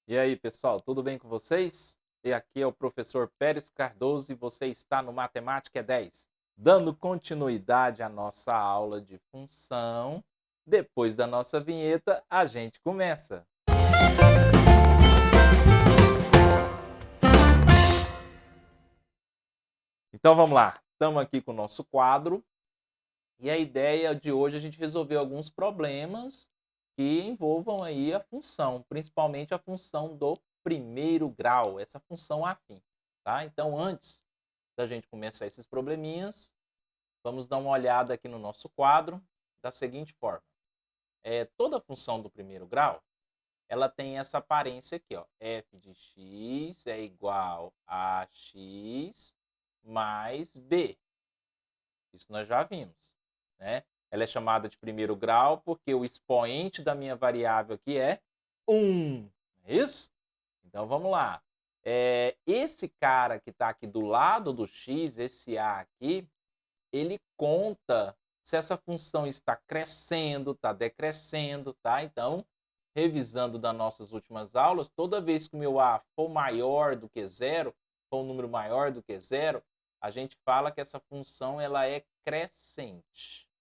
E aí, pessoal, tudo bem com vocês? E aqui é o professor Pérez Cardoso e você está no Matemática é 10, dando continuidade à nossa aula de função. Depois da nossa vinheta, a gente começa. Então vamos lá, estamos aqui com o nosso quadro e a ideia de hoje é a gente resolver alguns problemas que envolvam aí a função, principalmente a função do primeiro grau, essa função afim, tá? Então antes da gente começar esses probleminhas, vamos dar uma olhada aqui no nosso quadro da seguinte forma. Toda função do primeiro grau, ela tem essa aparência aqui, ó. F de x é igual a x mais b. Isso nós já vimos, né? Ela é chamada de primeiro grau porque o expoente da minha variável aqui é 1. Não é isso? Então vamos lá. Esse cara que está aqui do lado do x, esse a aqui, ele conta se essa função está crescendo, está decrescendo, tá? Então, revisando das nossas últimas aulas, toda vez que o meu a for maior do que zero, for um número maior do que zero, a gente fala que essa função ela é crescente.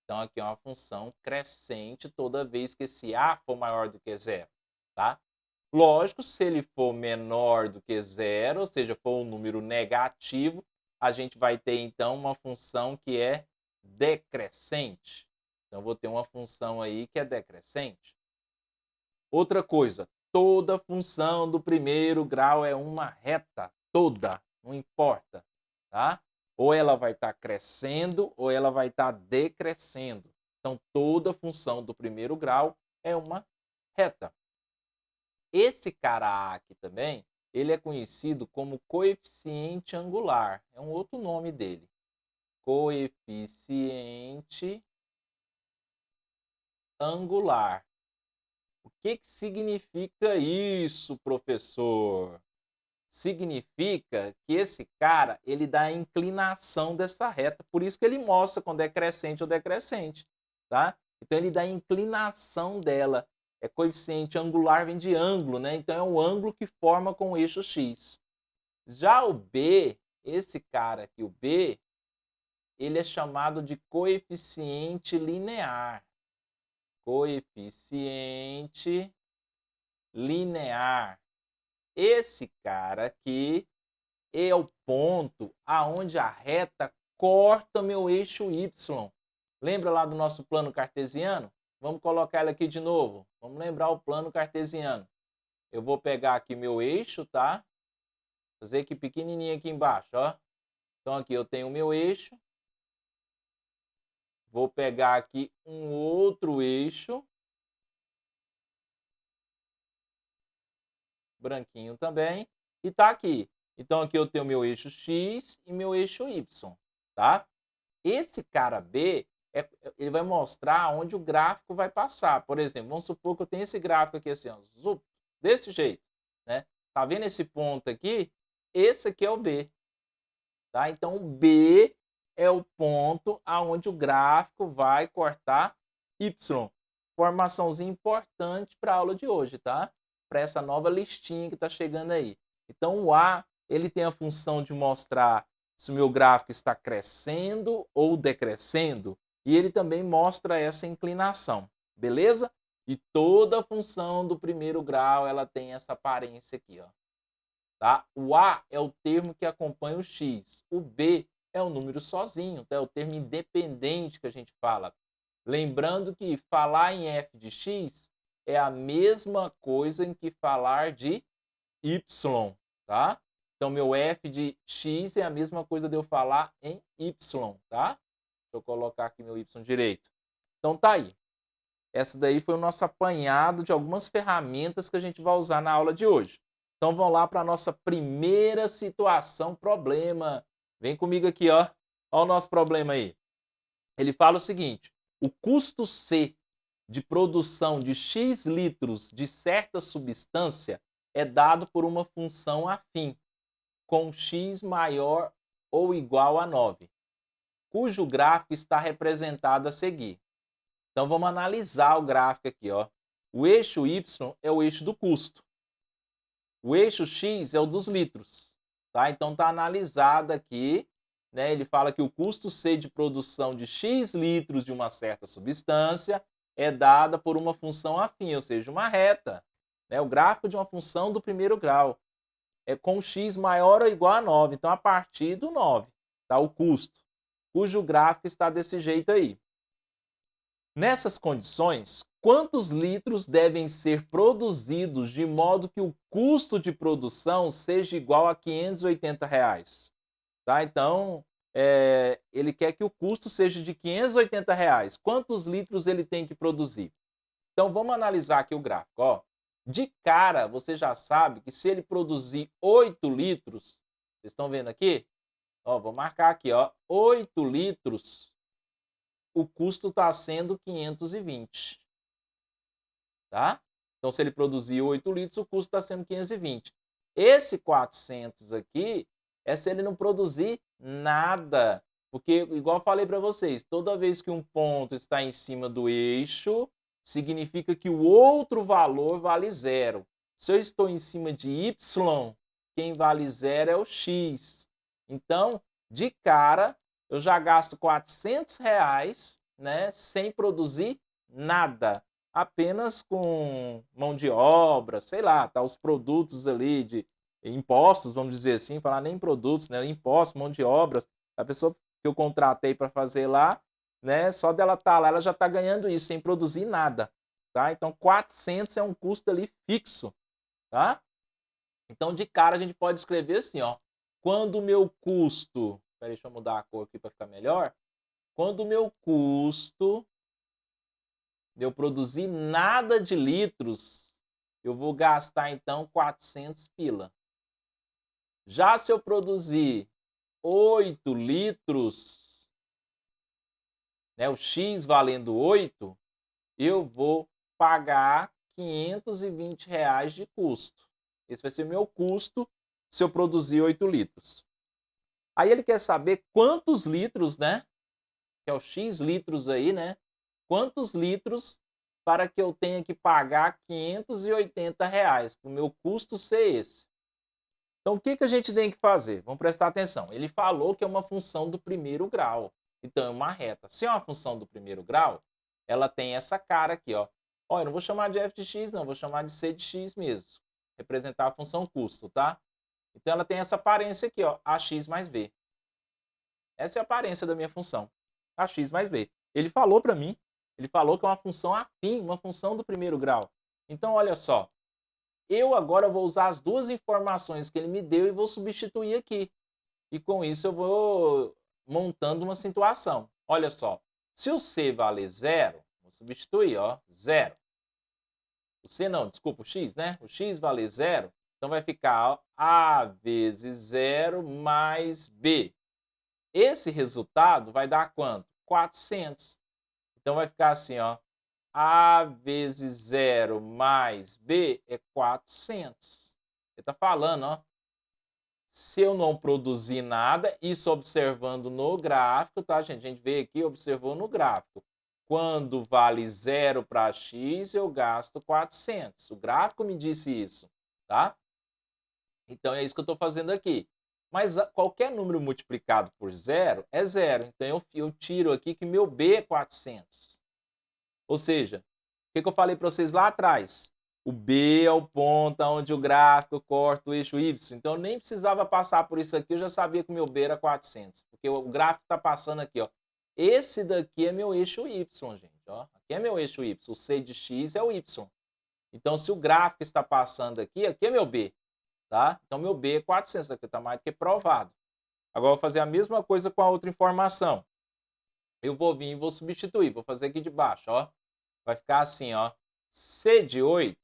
Então, aqui é uma função crescente toda vez que esse a for maior do que zero, tá? Lógico, se ele for menor do que zero, ou seja, for um número negativo, a gente vai ter, então, uma função que é decrescente. Então, eu vou ter uma função aí que é decrescente. Outra coisa, toda função do primeiro grau é uma reta, toda, não importa, tá? Ou ela vai estar crescendo ou ela vai estar decrescendo. Então, toda função do primeiro grau é uma reta. Esse cara A aqui também, ele é conhecido como coeficiente angular. É um outro nome dele. Coeficiente angular. O que significa isso, professor? Significa que esse cara, ele dá a inclinação dessa reta. Por isso que ele mostra quando é crescente ou decrescente, tá? Então ele dá a inclinação dela. Coeficiente angular vem de ângulo, né? Então é o ângulo que forma com o eixo x. Já o b, esse cara aqui, o b, ele é chamado de coeficiente linear. Coeficiente linear. Esse cara aqui é o ponto aonde a reta corta meu eixo y. Lembra lá do nosso plano cartesiano? Vamos colocar ela aqui de novo. Vamos lembrar o plano cartesiano. Eu vou pegar aqui meu eixo, tá? Fazer aqui pequenininho aqui embaixo, ó. Então aqui eu tenho o meu eixo. Vou pegar aqui um outro eixo. Branquinho também. E tá aqui. Então aqui eu tenho meu eixo x e meu eixo y, tá? Esse cara B, ele vai mostrar onde o gráfico vai passar. Por exemplo, vamos supor que eu tenho esse gráfico aqui assim, ó, zup, desse jeito, né? Tá vendo esse ponto aqui? Esse aqui é o B, tá? Então o B é o ponto aonde o gráfico vai cortar Y. Formaçãozinha importante para a aula de hoje, tá? Para essa nova listinha que está chegando aí. Então o A, ele tem a função de mostrar se o meu gráfico está crescendo ou decrescendo, e ele também mostra essa inclinação, beleza? E toda função do primeiro grau, ela tem essa aparência aqui, ó. Tá? O A é o termo que acompanha o X. O B é o número sozinho, tá? É o termo independente que a gente fala. Lembrando que falar em f de x é a mesma coisa em que falar de y, tá? Então, meu f de x é a mesma coisa de eu falar em y, tá? Deixa eu colocar aqui meu y direito. Então, tá aí. Essa daí foi o nosso apanhado de algumas ferramentas que a gente vai usar na aula de hoje. Então, vamos lá para a nossa primeira situação, problema. Vem comigo aqui, ó. Olha o nosso problema aí. Ele fala o seguinte: o custo C de produção de X litros de certa substância é dado por uma função afim, com X maior ou igual a 9, cujo gráfico está representado a seguir. Então vamos analisar o gráfico aqui, ó. O eixo Y é o eixo do custo. O eixo X é o dos litros. Tá? Então está analisado aqui, né? Ele fala que o custo C de produção de X litros de uma certa substância é dada por uma função afim, ou seja, uma reta. Né? O gráfico de uma função do primeiro grau é com x maior ou igual a 9. Então, a partir do 9, tá? O custo, cujo gráfico está desse jeito aí. Nessas condições, quantos litros devem ser produzidos de modo que o custo de produção seja igual a R$ 580? Tá? Então, ele quer que o custo seja de R$ 580. Quantos litros ele tem que produzir? Então, vamos analisar aqui o gráfico. Ó. De cara, você já sabe que se ele produzir 8 litros, vocês estão vendo aqui? Ó, vou marcar aqui, ó, 8 litros, o custo está sendo 520. Tá? Então, se ele produzir 8 litros, o custo está sendo 520. Esse 400 aqui é se ele não produzir nada. Porque, igual eu falei para vocês, toda vez que um ponto está em cima do eixo, significa que o outro valor vale zero. Se eu estou em cima de y, quem vale zero é o x. Então, de cara, eu já gasto R$ 400, né, sem produzir nada. Apenas com mão de obra, sei lá, tá, os produtos ali de impostos, vamos dizer assim, falar nem produtos, né, impostos, mão de obra, a pessoa que eu contratei para fazer lá, né, só dela estar lá, ela já está ganhando isso, sem produzir nada, tá? Então, 400 é um custo ali fixo, tá? Então, de cara, a gente pode escrever assim, ó, quando o meu custo, peraí, deixa eu mudar a cor aqui para ficar melhor, quando o meu custo de eu produzir nada de litros, eu vou gastar, então, 400 pila. Já se eu produzir 8 litros, né, o X valendo 8, eu vou pagar R$ 520 de custo. Esse vai ser o meu custo se eu produzir 8 litros. Aí ele quer saber quantos litros, né? Que é o X litros aí, né? Quantos litros para que eu tenha que pagar R$ 580 para o meu custo ser esse. Então, o que a gente tem que fazer? Vamos prestar atenção. Ele falou que é uma função do primeiro grau. Então, é uma reta. Se é uma função do primeiro grau, ela tem essa cara aqui, ó. Ó, eu não vou chamar de f de x, não. Vou chamar de c de x mesmo. Representar a função custo, tá? Então, ela tem essa aparência aqui, ó. Ax mais b. Essa é a aparência da minha função. Ax mais b. Ele falou para mim. Ele falou que é uma função afim, uma função do primeiro grau. Então, olha só. Eu agora vou usar as duas informações que ele me deu e vou substituir aqui. E com isso eu vou montando uma situação. Olha só, se o C vale zero, vou substituir, ó, zero. O C não, desculpa, o X, né? O X vale zero, então vai ficar ó, A vezes zero mais B. Esse resultado vai dar quanto? 400. Então vai ficar assim, ó. A vezes 0 mais B é 400. Ele está falando, ó. Se eu não produzir nada, isso observando no gráfico, tá, gente? A gente vê aqui, observou no gráfico. Quando vale 0 para x, eu gasto 400. O gráfico me disse isso, tá? Então, é isso que eu estou fazendo aqui. Mas qualquer número multiplicado por 0 é 0. Então, eu tiro aqui que meu B é 400. Ou seja, o que eu falei para vocês lá atrás? O B é o ponto onde o gráfico corta o eixo Y. Então, eu nem precisava passar por isso aqui, eu já sabia que o meu B era 400. Porque o gráfico está passando aqui, ó. Esse daqui é meu eixo Y, gente. Ó. Aqui é meu eixo Y. O C de X é o Y. Então, se o gráfico está passando aqui, aqui é meu B. Tá? Então, meu B é 400. Daqui está mais do que provado. Agora, eu vou fazer a mesma coisa com a outra informação. Eu vou vir e vou substituir. Vou fazer aqui de baixo, ó. Vai ficar assim, ó. C de 8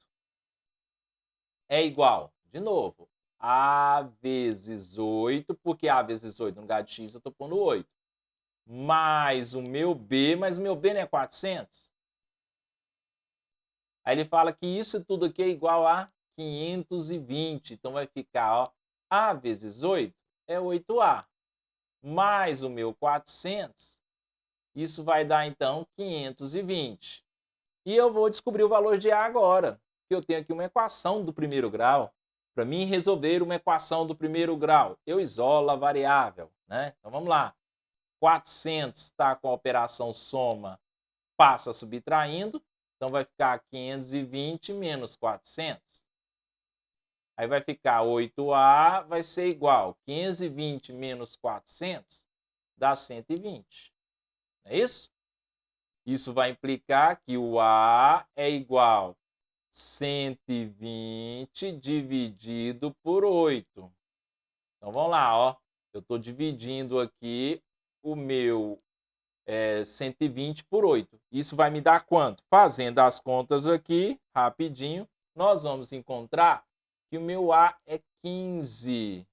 é igual, de novo, A vezes 8, porque A vezes 8 no lugar de X eu estou pondo 8. Mais o meu B, mas o meu B não é 400. Aí ele fala que isso tudo aqui é igual a 520. Então vai ficar, ó, A vezes 8 é 8A. Mais o meu 400, isso vai dar então 520. E eu vou descobrir o valor de A agora. Eu tenho aqui uma equação do primeiro grau. Para mim resolver uma equação do primeiro grau, eu isolo a variável, né? Então vamos lá. 400 está com a operação soma, passa subtraindo. Então vai ficar 520 menos 400. Aí vai ficar 8A, vai ser igual 520 menos 400, dá 120. Não é isso? Isso vai implicar que o A é igual a 120 dividido por 8. Então vamos lá, ó. Eu estou dividindo aqui o meu 120 por 8. Isso vai me dar quanto? Fazendo as contas aqui, rapidinho, nós vamos encontrar que o meu A é 15.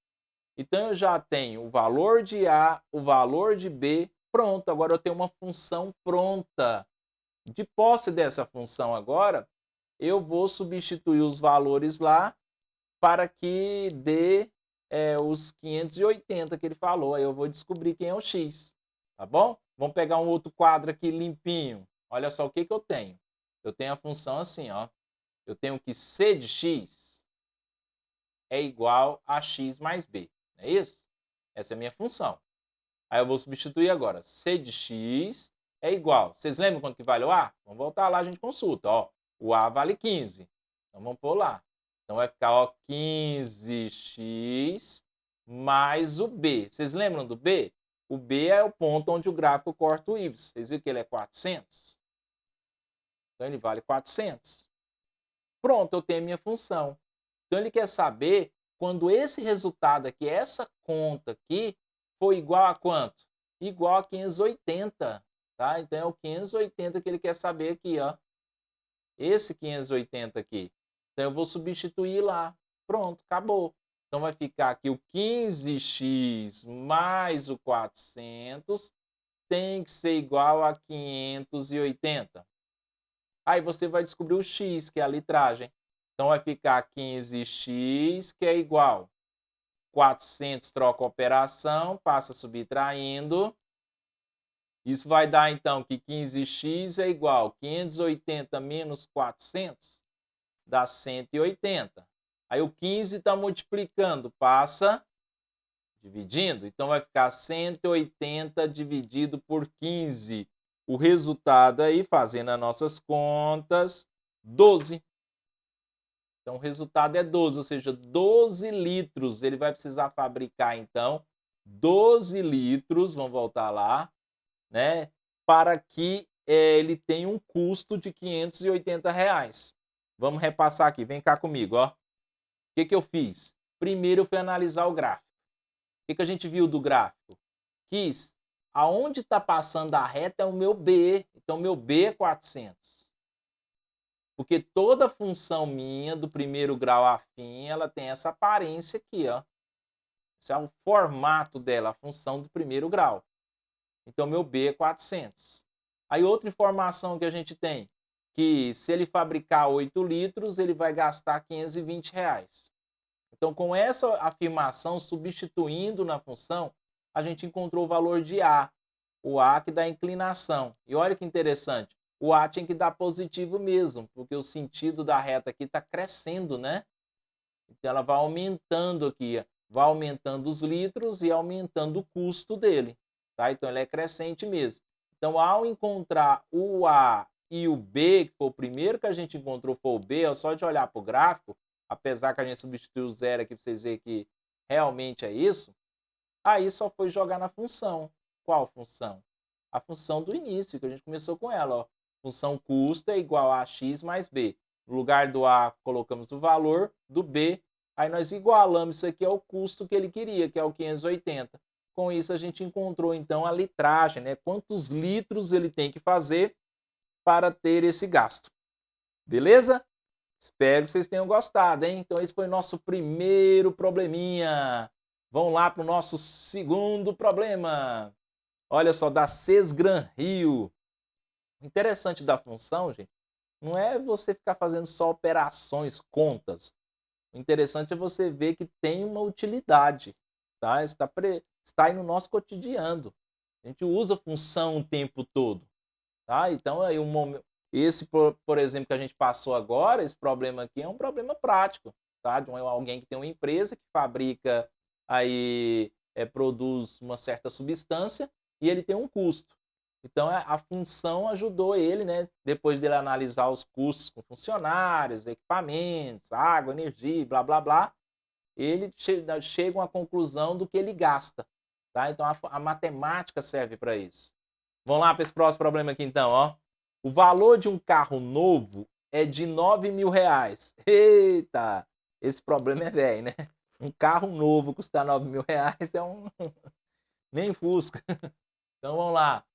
Então eu já tenho o valor de A, o valor de B, pronto. Agora eu tenho uma função pronta. De posse dessa função agora, eu vou substituir os valores lá para que dê os 580 que ele falou. Aí eu vou descobrir quem é o X, tá bom? Vamos pegar um outro quadro aqui limpinho. Olha só o que eu tenho. Eu tenho a função assim, ó. Eu tenho que C de X é igual a X mais B. Não é isso? Essa é a minha função. Aí eu vou substituir agora. C de X é igual. Vocês lembram quanto que vale o A? Vamos voltar lá, a gente consulta. Ó, o A vale 15. Então vamos pôr lá. Então vai ficar ó, 15x mais o B. Vocês lembram do B? O B é o ponto onde o gráfico corta o Y. Vocês viram que ele é 400? Então ele vale 400. Pronto, eu tenho a minha função. Então ele quer saber quando esse resultado aqui, essa conta aqui, foi igual a quanto? Igual a 580, tá? Então é o 580 que ele quer saber aqui, ó. Esse 580 aqui. Então eu vou substituir lá. Pronto, acabou. Então vai ficar aqui o 15x mais o 400 tem que ser igual a 580. Aí você vai descobrir o x, que é a litragem. Então vai ficar 15x, que é igual 400 troca a operação, passa subtraindo. Isso vai dar, então, que 15x é igual a 580 menos 400, dá 180. Aí o 15 está multiplicando, passa dividindo. Então vai ficar 180 dividido por 15. O resultado aí, fazendo as nossas contas, 12. Então o resultado é 12, ou seja, 12 litros. Ele vai precisar fabricar, então, 12 litros, vamos voltar lá, né, para que ele tenha um custo de R$580. Vamos repassar aqui, vem cá comigo, ó. O que eu fiz? Primeiro eu fui analisar o gráfico. O que a gente viu do gráfico? Que aonde está passando a reta é o meu B, então meu B é 400. Porque toda função minha do primeiro grau afim, ela tem essa aparência aqui, ó. Esse é o formato dela, a função do primeiro grau. Então, meu B é 400. Aí, outra informação que a gente tem, que se ele fabricar 8 litros, ele vai gastar R$520. Então, com essa afirmação, substituindo na função, a gente encontrou o valor de A. O A que dá inclinação. E olha que interessante, o A tinha que dar positivo mesmo, porque o sentido da reta aqui está crescendo, né? Então, ela vai aumentando aqui, vai aumentando os litros e aumentando o custo dele. Tá? Então, ele é crescente mesmo. Então, ao encontrar o A e o B, que foi o primeiro que a gente encontrou, foi o B, é só de olhar para o gráfico, apesar que a gente substituiu o zero aqui para vocês verem que realmente é isso, aí só foi jogar na função. Qual função? A função do início, que a gente começou com ela. Ó. Função custo é igual a x mais b. No lugar do A, colocamos o valor, do B, aí nós igualamos isso aqui ao custo que ele queria, que é o 580. Com isso, a gente encontrou, então, a litragem, né? Quantos litros ele tem que fazer para ter esse gasto. Beleza? Espero que vocês tenham gostado, hein? Então, esse foi o nosso primeiro probleminha. Vamos lá para o nosso segundo problema. Olha só, da Sesgran Rio. O interessante da função, gente, não é você ficar fazendo só operações, contas. O interessante é você ver que tem uma utilidade, tá? Está aí no nosso cotidiano. A gente usa função o tempo todo, tá? Então, aí Esse, por exemplo, que a gente passou agora, esse problema aqui é um problema prático, tá? De alguém que tem uma empresa que fabrica aí, produz uma certa substância e ele tem um custo. Então a função ajudou ele, né? Depois dele analisar os custos com funcionários, equipamentos, água, energia, blá blá blá, ele chega a uma conclusão do que ele gasta, tá? Então a matemática serve para isso. Vamos lá para esse próximo problema aqui então, ó. O valor de um carro novo é de R$ 9.000. Eita! Esse problema é velho, né? Um carro novo custar R$ 9.000 é um... nem Fusca. Então vamos lá.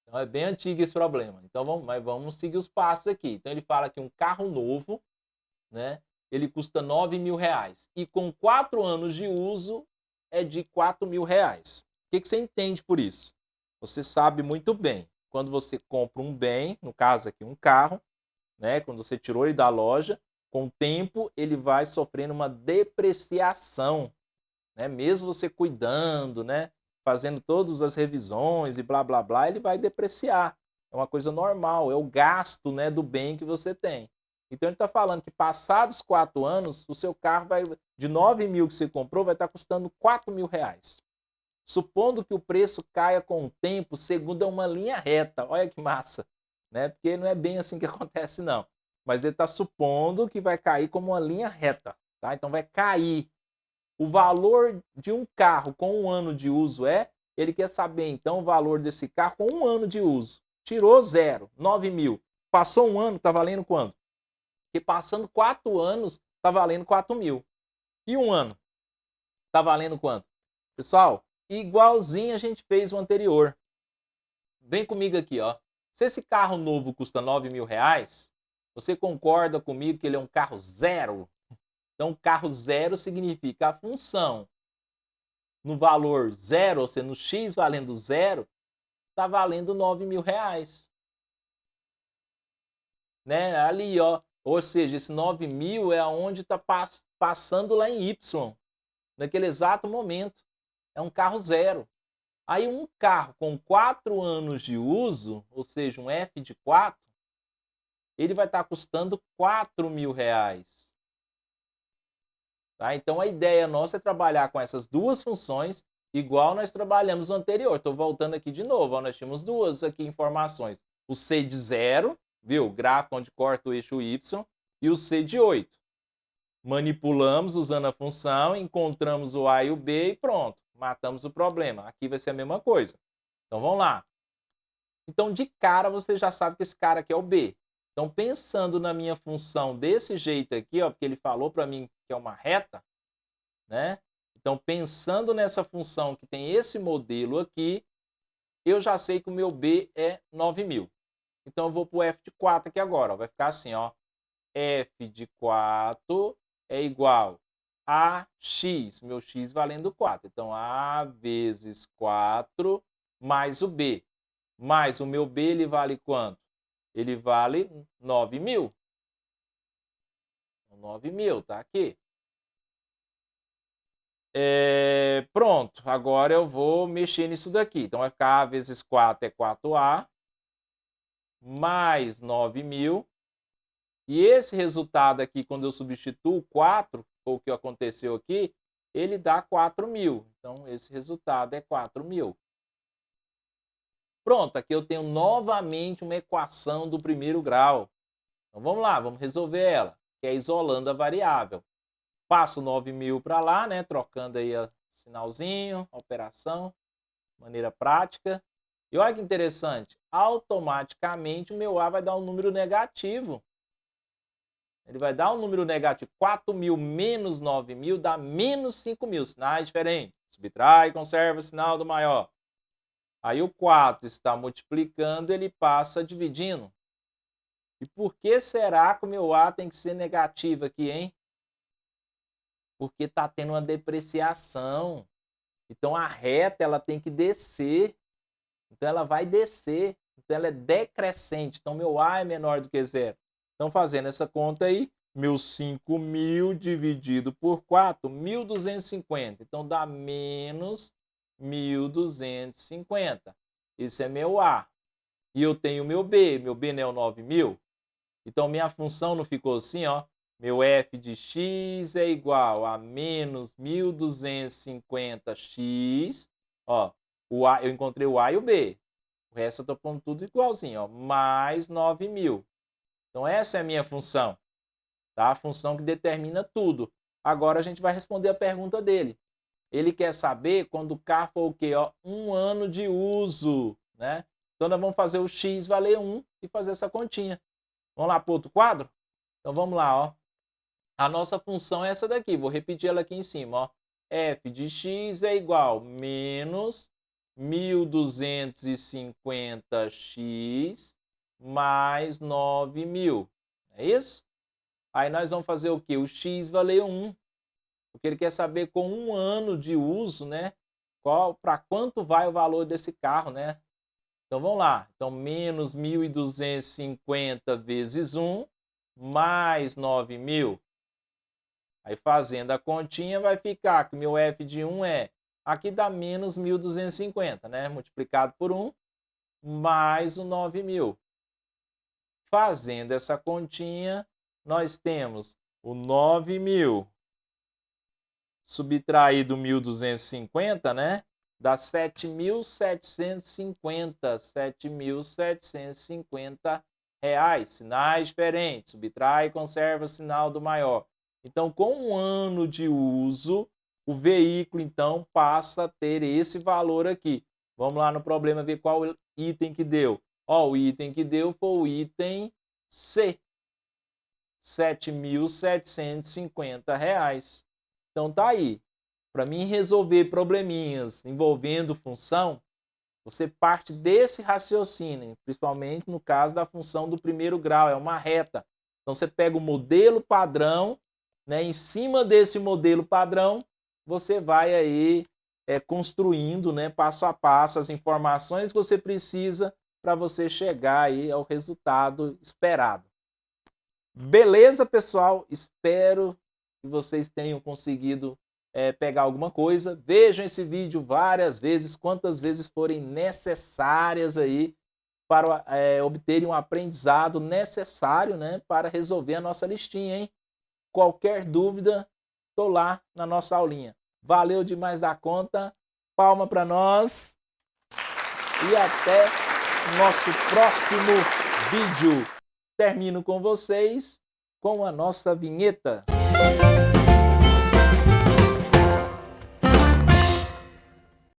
Então é bem antigo esse problema. Então vamos seguir os passos aqui. Então ele fala que um carro novo, né? Ele custa R$ 9.000. E com 4 anos de uso é de R$ 4.000. O que você entende por isso? Você sabe muito bem. Quando você compra um bem, no caso aqui um carro, né? Quando você tirou ele da loja, com o tempo ele vai sofrendo uma depreciação, né? Mesmo você cuidando, né? Fazendo todas as revisões e blá blá blá, ele vai depreciar. É uma coisa normal, é o gasto, né, do bem que você tem. Então ele está falando que passados 4 anos, o seu carro vai, de 9.000 que você comprou, vai estar custando R$ 4.000. Supondo que o preço caia com o tempo, segundo uma linha reta. Olha que massa, né? Porque não é bem assim que acontece, não. Mas ele está supondo que vai cair como uma linha reta, tá? Então vai cair. O valor de um carro com 1 ano de uso ele quer saber, então, o valor desse carro com 1 ano de uso. Tirou 0, 9.000. Passou 1 ano, está valendo quanto? Porque passando 4 anos, está valendo 4.000. E 1 ano? Está valendo quanto? Pessoal, igualzinho a gente fez o anterior. Vem comigo aqui, ó. Se esse carro novo custa R$ 9.000, você concorda comigo que ele é um carro zero? Então, carro zero significa a função no valor zero, ou seja, no X valendo zero, está valendo R$ 9.000. Né? Ali, ó. Ou seja, esse 9.000 é onde está passando lá em Y, naquele exato momento. É um carro zero. Aí um carro com 4 anos de uso, ou seja, um F de 4, ele vai estar custando R$ 4.000. Tá? Então a ideia nossa é trabalhar com essas duas funções, igual nós trabalhamos no anterior. Estou voltando aqui de novo, ó, nós tínhamos duas aqui informações. O C de 0, viu? Gráfico onde corta o eixo Y, e o C de 8. Manipulamos usando a função, encontramos o A e o B e pronto, matamos o problema. Aqui vai ser a mesma coisa. Então vamos lá. Então de cara você já sabe que esse cara aqui é o B. Então pensando na minha função desse jeito aqui, ó, porque ele falou para mim que é uma reta, né? Então pensando nessa função que tem esse modelo aqui, eu já sei que o meu B é 9.000. Então eu vou para o F de 4 aqui agora, ó. Vai ficar assim, ó. F de 4 é igual a X, meu X valendo 4. Então, A vezes 4 mais o B. Mais o meu B, ele vale quanto? Ele vale 9.000. 9.000, tá aqui. Pronto, agora eu vou mexer nisso daqui. Então, vai ficar A vezes 4 é 4A, mais 9.000. E esse resultado aqui, quando eu substituo 4, o que aconteceu aqui, ele dá 4.000. Então, esse resultado é 4.000. Pronto, aqui eu tenho novamente uma equação do primeiro grau. Então, vamos lá, vamos resolver ela, que é isolando a variável. Passo 9.000 para lá, né, trocando aí o sinalzinho, a operação, maneira prática. E olha que interessante, automaticamente o meu A vai dar um número negativo. Ele vai dar um número negativo. 4.000 menos 9.000 dá menos 5.000. Sinais diferentes. Subtrai e conserva o sinal do maior. Aí o 4 está multiplicando, ele passa dividindo. E por que será que o meu A tem que ser negativo aqui, hein? Porque está tendo uma depreciação. Então a reta ela tem que descer. Então ela vai descer. Então ela é decrescente. Então meu A é menor do que zero. Então, fazendo essa conta aí, meus 5.000 dividido por 4, 1.250. Então, dá menos 1.250. Esse é meu A. E eu tenho meu B. Meu B não é o 9.000? Então, minha função não ficou assim, ó. Meu f de x é igual a menos 1.250x. Ó, eu encontrei o a e o b. O resto eu estou pondo tudo igualzinho, ó. Mais 9.000. Então, essa é a minha função. Tá? A função que determina tudo. Agora, a gente vai responder a pergunta dele. Ele quer saber quando o carro for o quê? Ó, 1 ano de uso, né? Então, nós vamos fazer o x valer 1 e fazer essa continha. Vamos lá para o outro quadro? Então, vamos lá, ó. A nossa função é essa daqui. Vou repetir ela aqui em cima, ó. F de x é igual a menos 1.250x mais 9.000. É isso? Aí nós vamos fazer o quê? O x valeu 1. Porque ele quer saber com 1 ano de uso, né? Para quanto vai o valor desse carro, né? Então vamos lá. Então menos 1.250 vezes 1 mais 9.000. Aí fazendo a continha vai ficar que meu f de 1 é, aqui dá menos 1.250, né? Multiplicado por 1 mais o 9.000. Fazendo essa continha, nós temos o 9.000 subtraído 1.250, né? Dá 7.750. 7.750 reais. Sinais diferentes. Subtrai e conserva o sinal do maior. Então, com 1 ano de uso, o veículo, então, passa a ter esse valor aqui. Vamos lá no problema ver qual item que deu. Ó, o item que deu foi o item C. R$ 7.750. Então, tá aí. Para mim resolver probleminhas envolvendo função, você parte desse raciocínio, principalmente no caso da função do primeiro grau, é uma reta. Então, você pega o modelo padrão, né? Em cima desse modelo padrão, você vai aí construindo, né, passo a passo as informações que você precisa para você chegar aí ao resultado esperado. Beleza, pessoal? Espero que vocês tenham conseguido pegar alguma coisa. Vejam esse vídeo várias vezes, quantas vezes forem necessárias aí para obterem um aprendizado necessário, né, para resolver a nossa listinha, hein? Qualquer dúvida, estou lá na nossa aulinha. Valeu demais da conta, palma para nós e até o nosso próximo vídeo. Termino com vocês com a nossa vinheta.